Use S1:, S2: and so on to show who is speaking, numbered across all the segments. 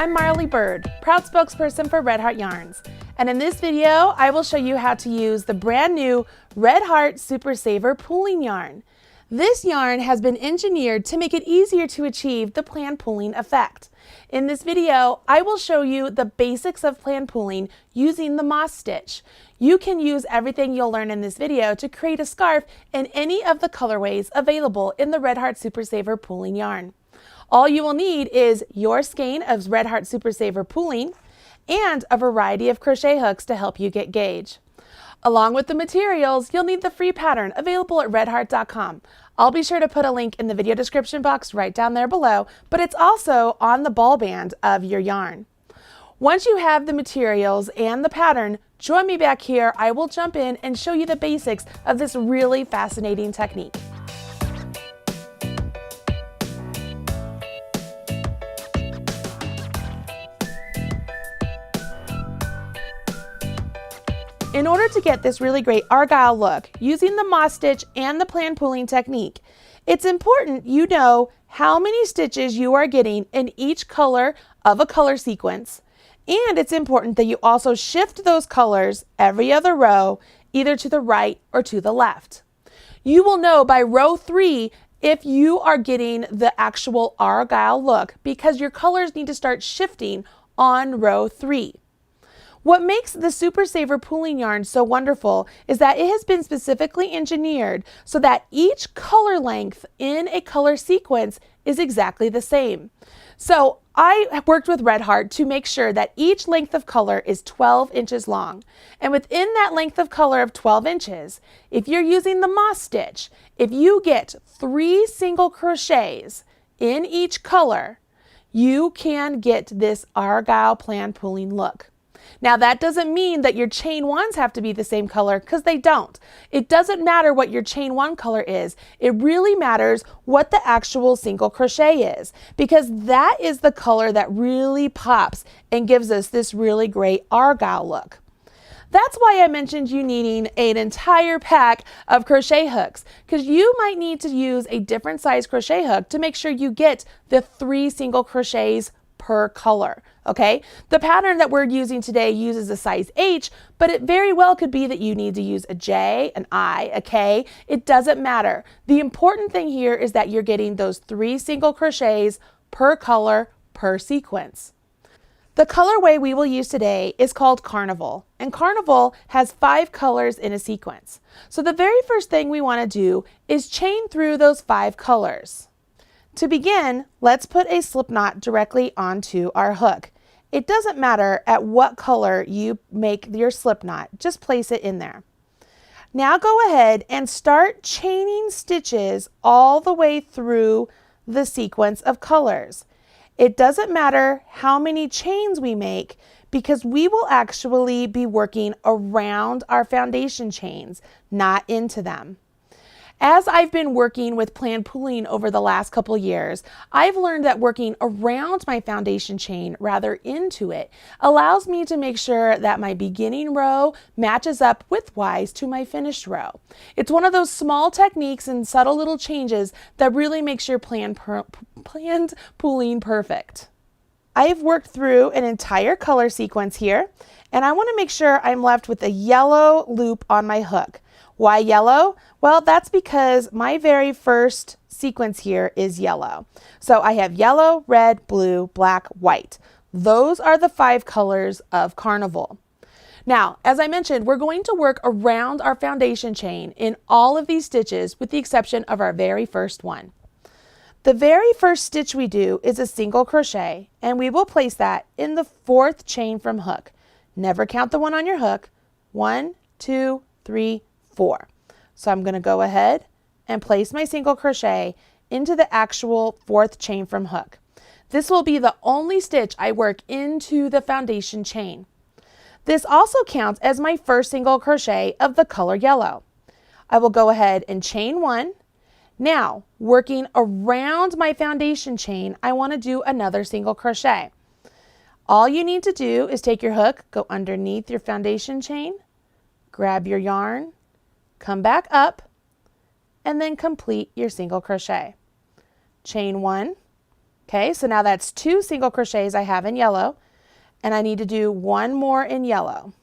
S1: I'm Marley Bird, proud spokesperson for Red Heart Yarns, and in this video I will show you how to use the brand new Red Heart Super Saver pooling yarn. This yarn has been engineered to make it easier to achieve the plan pooling effect. In this video, I will show you the basics of plan pooling using the moss stitch. You can use everything you'll learn in this video to create a scarf in any of the colorways available in the Red Heart Super Saver pooling yarn. All you will need is your skein of Red Heart Super Saver pooling and a variety of crochet hooks to help you get gauge. Along with the materials, you'll need the free pattern available at redheart.com. I'll be sure to put a link in the video description box right down there below, but it's also on the ball band of your yarn. Once you have the materials and the pattern, join me back here. I will jump in and show you the basics of this really fascinating technique. In order to get this really great argyle look using the moss stitch and the plan pooling technique, it's important you know how many stitches you are getting in each color of a color sequence, and it's important that you also shift those colors every other row, either to the right or to the left. You will know by row 3 if you are getting the actual argyle look because your colors need to start shifting on row 3. What makes the Super Saver pooling yarn so wonderful is that it has been specifically engineered so that each color length in a color sequence is exactly the same. So I worked with Red Heart to make sure that each length of color is 12 inches long. And within that length of color of 12 inches, if you're using the moss stitch, if you get 3 single crochets in each color, you can get this argyle plan pooling look. Now that doesn't mean that your chain ones have to be the same color, because they don't. It doesn't matter what your chain one color is. It really matters what the actual single crochet is, because that is the color that really pops and gives us this really great argyle look. That's why I mentioned you needing an entire pack of crochet hooks, because you might need to use a different size crochet hook to make sure you get the 3 single crochets per color. Okay, the pattern that we're using today uses a size H, but it very well could be that you need to use a J, an I, a K. It doesn't matter. The important thing here is that you're getting those 3 single crochets per color per sequence. The colorway we will use today is called Carnival, and Carnival has 5 colors in a sequence. So the very first thing we want to do is chain through those 5 colors. To begin, let's put a slip knot directly onto our hook. It doesn't matter at what color you make your slip knot, just place it in there. Now go ahead and start chaining stitches all the way through the sequence of colors. It doesn't matter how many chains we make because we will actually be working around our foundation chains, not into them. As I've been working with plan pooling over the last couple years, I've learned that working around my foundation chain rather into it allows me to make sure that my beginning row matches up widthwise to my finished row. It's one of those small techniques and subtle little changes that really makes your planned pooling perfect. I have worked through an entire color sequence here, and I want to make sure I'm left with a yellow loop on my hook. Why yellow? Well, that's because my very first sequence here is yellow. So I have yellow, red, blue, black, white. Those are the 5 colors of Carnival. Now, as I mentioned, we're going to work around our foundation chain in all of these stitches with the exception of our very first one. The very first stitch we do is a single crochet, and we will place that in the 4th chain from hook. Never count the one on your hook. 1, 2, 3, 4. So I'm going to go ahead and place my single crochet into the actual 4th chain from hook. This will be the only stitch I work into the foundation chain. This also counts as my first single crochet of the color yellow. I will go ahead and chain 1. Now, working around my foundation chain, I want to do another single crochet. All you need to do is take your hook, go underneath your foundation chain, grab your yarn, come back up, and then complete your single crochet. Chain 1, Okay, so now that's 2 single crochets I have in yellow, and I need to do 1 more in yellow.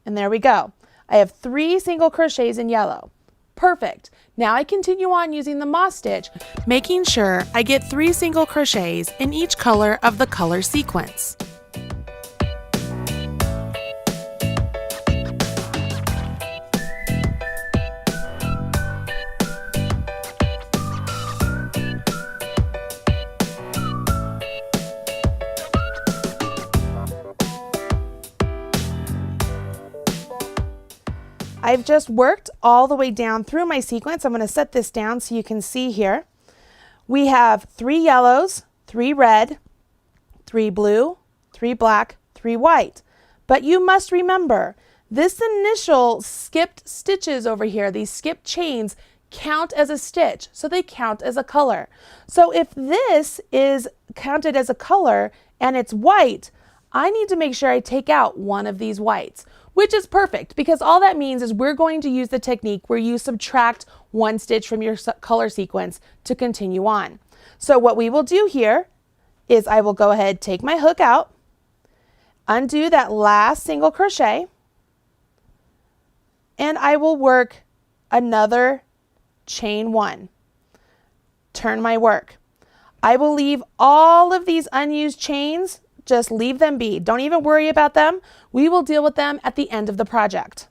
S1: And there we go. I have 3 single crochets in yellow. Perfect. Now I continue on using the moss stitch, making sure I get 3 single crochets in each color of the color sequence. I've just worked all the way down through my sequence. I'm going to set this down so you can see here. We have 3 yellows, 3 red, 3 blue, 3 black, 3 white. But you must remember, this initial skipped stitches over here, these skipped chains, count as a stitch, so they count as a color. So if this is counted as a color and it's white, I need to make sure I take out one of these whites, which is perfect because all that means is we're going to use the technique where you subtract 1 stitch from your color sequence to continue on. So what we will do here is I will go ahead, take my hook out, undo that last single crochet, and I will work another chain 1. Turn my work. I will leave all of these unused chains. Just leave them be. Don't even worry about them. We will deal with them at the end of the project.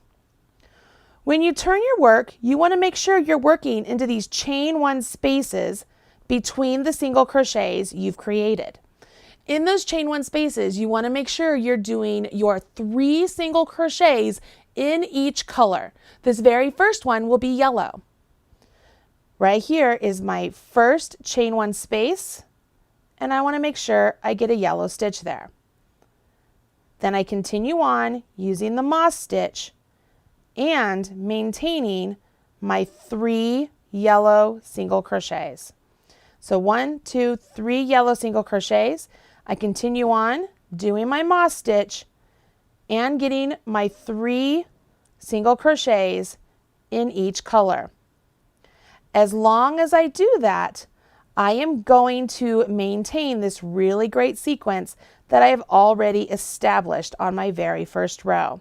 S1: When you turn your work, you want to make sure you're working into these chain 1 spaces between the single crochets you've created. In those chain 1 spaces, you want to make sure you're doing your 3 single crochets in each color. This very first one will be yellow. Right here is my first chain 1 space, and I want to make sure I get a yellow stitch there. Then I continue on using the moss stitch and maintaining my 3 yellow single crochets. So 1, 2, 3 yellow single crochets. I continue on doing my moss stitch and getting my 3 single crochets in each color. As long as I do that, I am going to maintain this really great sequence that I have already established on my very first row.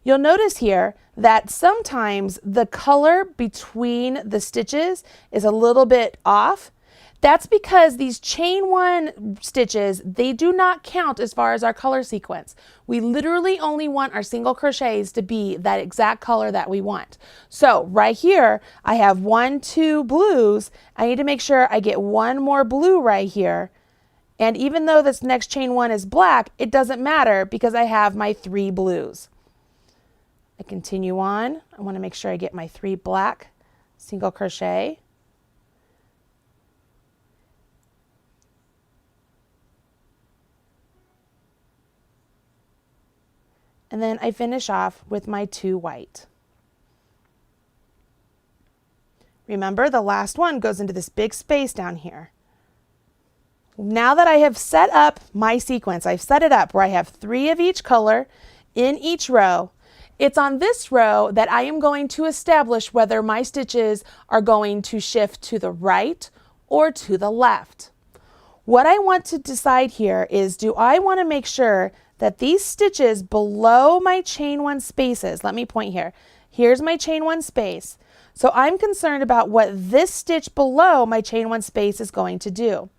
S1: You'll notice here that sometimes the color between the stitches is a little bit off. That's because these chain 1 stitches, they do not count as far as our color sequence. We literally only want our single crochets to be that exact color that we want. So right here, I have 1, 2 blues. I need to make sure I get 1 more blue right here. And even though this next chain 1 is black, it doesn't matter because I have my 3 blues. I continue on. I want to make sure I get my 3 black single crochet. And then I finish off with my 2 white. Remember, the last one goes into this big space down here. Now that I have set up my sequence, I've set it up where I have 3 of each color in each row. It's on this row that I am going to establish whether my stitches are going to shift to the right or to the left. What I want to decide here is, do I want to make sure that these stitches below my chain 1 spaces, let me point here, here's my chain 1 space. So I'm concerned about what this stitch below my chain 1 space is going to do.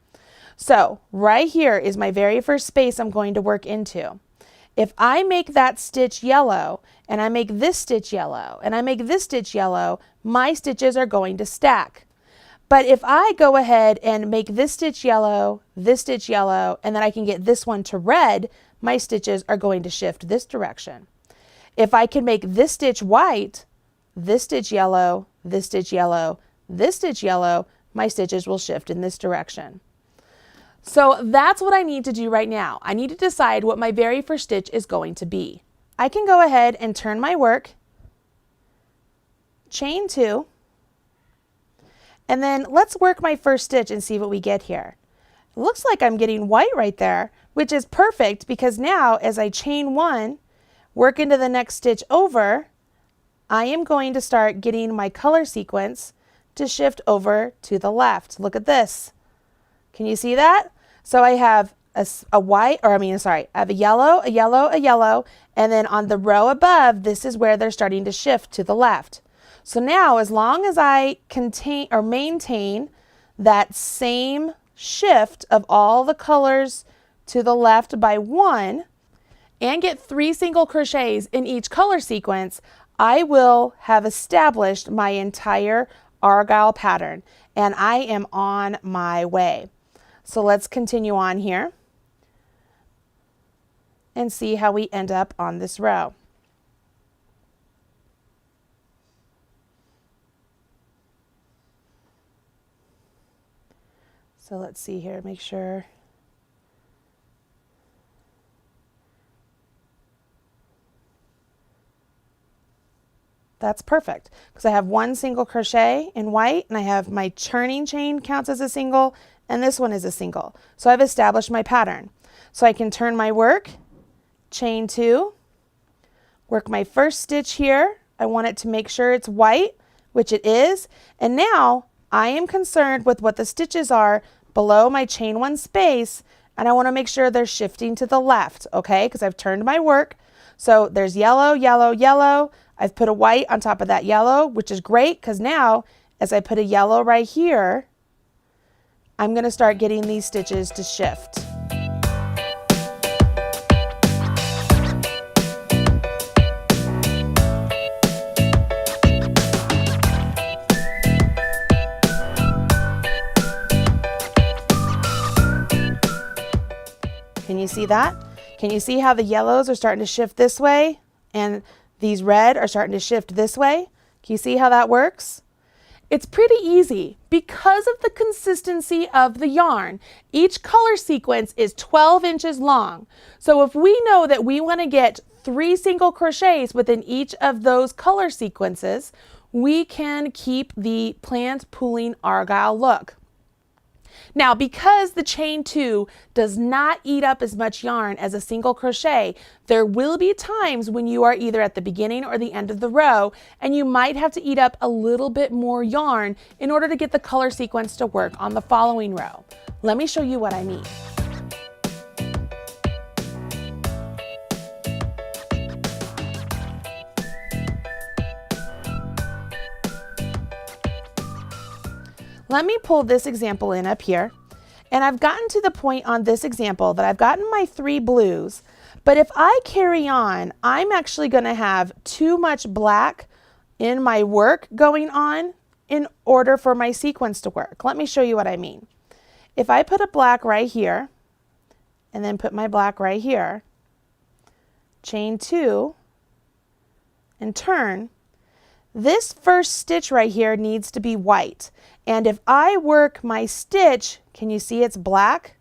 S1: So right here is my very first space I'm going to work into. If I make that stitch yellow, and I make this stitch yellow, and I make this stitch yellow, my stitches are going to stack. But if I go ahead and make this stitch yellow, and then I can get this one to red, my stitches are going to shift this direction. If I can make this stitch white, this stitch yellow, this stitch yellow, this stitch yellow, my stitches will shift in this direction. So that's what I need to do right now. I need to decide what my very first stitch is going to be. I can go ahead and turn my work, chain 2, and then let's work my first stitch and see what we get here. It looks like I'm getting white right there, which is perfect because now as I chain 1, work into the next stitch over, I am going to start getting my color sequence to shift over to the left. Look at this. Can you see that? So I have a white, or I have a yellow, a yellow, a yellow, and then on the row above, this is where they're starting to shift to the left. So now, as long as I maintain that same shift of all the colors to the left by 1 and get 3 single crochets in each color sequence, I will have established my entire argyle pattern, and I am on my way. So let's continue on here and see how we end up on this row. So let's see here, make sure. That's perfect, because I have 1 single crochet in white, and I have my turning chain counts as a single, and this one is a single. So I've established my pattern. So I can turn my work, chain 2, work my first stitch here. I want it to make sure it's white, which it is. And now I am concerned with what the stitches are below my chain 1 space, and I want to make sure they're shifting to the left, okay? Because I've turned my work. So there's yellow, yellow, yellow. I've put a white on top of that yellow, which is great because now as I put a yellow right here, I'm going to start getting these stitches to shift. Can you see that? Can you see how the yellows are starting to shift this way and these red are starting to shift this way? Can you see how that works? It's pretty easy because of the consistency of the yarn. Each color sequence is 12 inches long. So if we know that we want to get 3 single crochets within each of those color sequences, we can keep the plant pooling argyle look. Now, because the chain 2 does not eat up as much yarn as a single crochet, there will be times when you are either at the beginning or the end of the row, and you might have to eat up a little bit more yarn in order to get the color sequence to work on the following row. Let me show you what I mean. Let me pull this example in up here, and I've gotten to the point on this example that I've gotten my 3 blues, but if I carry on, I'm actually going to have too much black in my work going on in order for my sequence to work. Let me show you what I mean. If I put a black right here, and then put my black right here, chain 2, and turn, this first stitch right here needs to be white. And if I work my stitch, can you see it's black?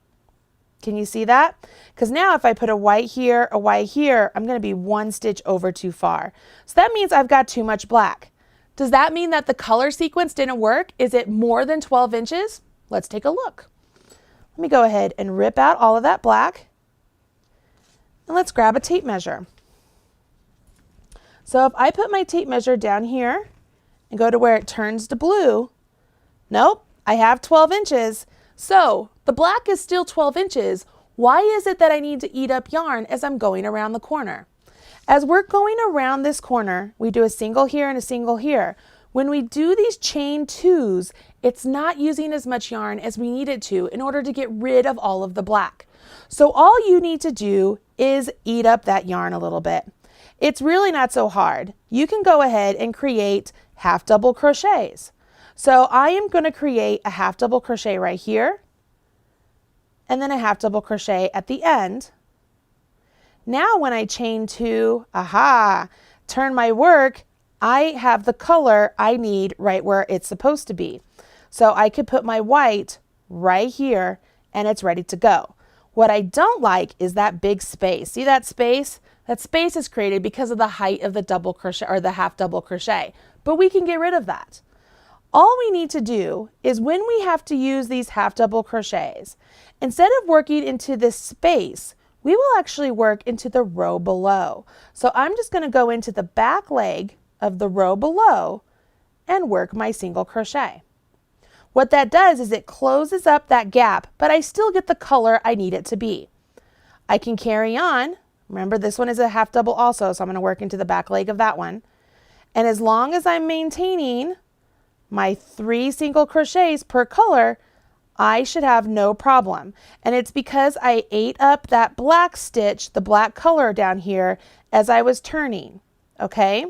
S1: Can you see that? Because now if I put a white here, I'm going to be 1 stitch over too far. So that means I've got too much black. Does that mean that the color sequence didn't work? Is it more than 12 inches? Let's take a look. Let me go ahead and rip out all of that black. And let's grab a tape measure. So if I put my tape measure down here and go to where it turns to blue, nope, I have 12 inches. So the black is still 12 inches. Why is it that I need to eat up yarn as I'm going around the corner? As we're going around this corner, we do a single here and a single here. When we do these chain 2s, it's not using as much yarn as we need it to in order to get rid of all of the black. So all you need to do is eat up that yarn a little bit. It's really not so hard. You can go ahead and create half double crochets. So I am going to create a half double crochet right here, and then a half double crochet at the end. Now when I chain 2, turn my work, I have the color I need right where it's supposed to be. So I could put my white right here and it's ready to go. What I don't like is that big space. See that space? That space is created because of the height of the double crochet or the half double crochet, but we can get rid of that. All we need to do is when we have to use these half double crochets, instead of working into this space, we will actually work into the row below. So I'm just going to go into the back leg of the row below and work my single crochet. What that does is it closes up that gap, but I still get the color I need it to be. I can carry on. Remember, this one is a half double also, so I'm going to work into the back leg of that one. And as long as I'm maintaining my 3 single crochets per color, I should have no problem. And it's because I ate up that black stitch, the black color down here, as I was turning. Okay?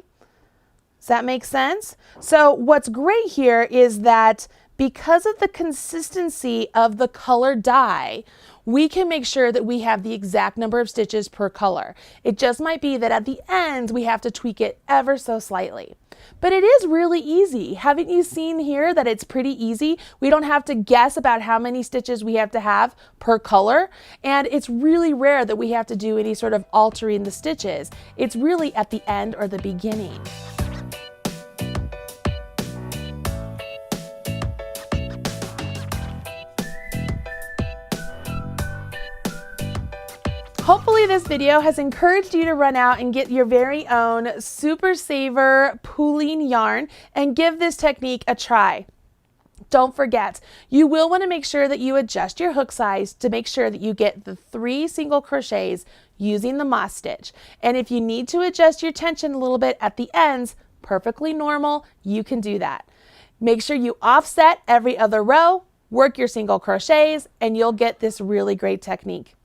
S1: Does that make sense? So what's great here is that because of the consistency of the color dye, we can make sure that we have the exact number of stitches per color. It just might be that at the end we have to tweak it ever so slightly. But it is really easy. Haven't you seen here that it's pretty easy? We don't have to guess about how many stitches we have to have per color. And it's really rare that we have to do any sort of altering the stitches. It's really at the end or the beginning. Hopefully this video has encouraged you to run out and get your very own Super Saver pooling yarn and give this technique a try. Don't forget, you will want to make sure that you adjust your hook size to make sure that you get the 3 single crochets using the moss stitch. And if you need to adjust your tension a little bit at the ends, perfectly normal, you can do that. Make sure you offset every other row, work your single crochets, and you'll get this really great technique.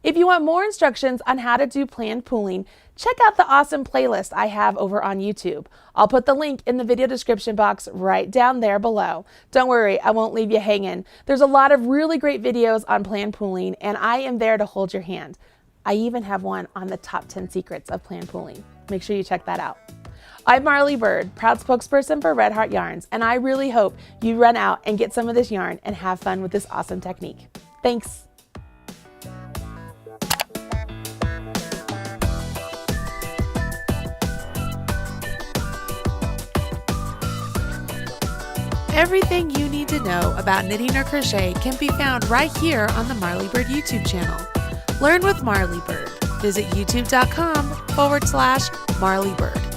S1: If you want more instructions on how to do planned pooling, check out the awesome playlist I have over on YouTube. I'll put the link in the video description box right down there below. Don't worry, I won't leave you hanging. There's a lot of really great videos on planned pooling, and I am there to hold your hand. I even have one on the top 10 secrets of planned pooling. Make sure you check that out. I'm Marley Bird, proud spokesperson for Red Heart Yarns, and I really hope you run out and get some of this yarn and have fun with this awesome technique. Thanks. Everything you need to know about knitting or crochet can be found right here on the Marley Bird YouTube channel. Learn with Marley Bird. Visit youtube.com/Marley Bird.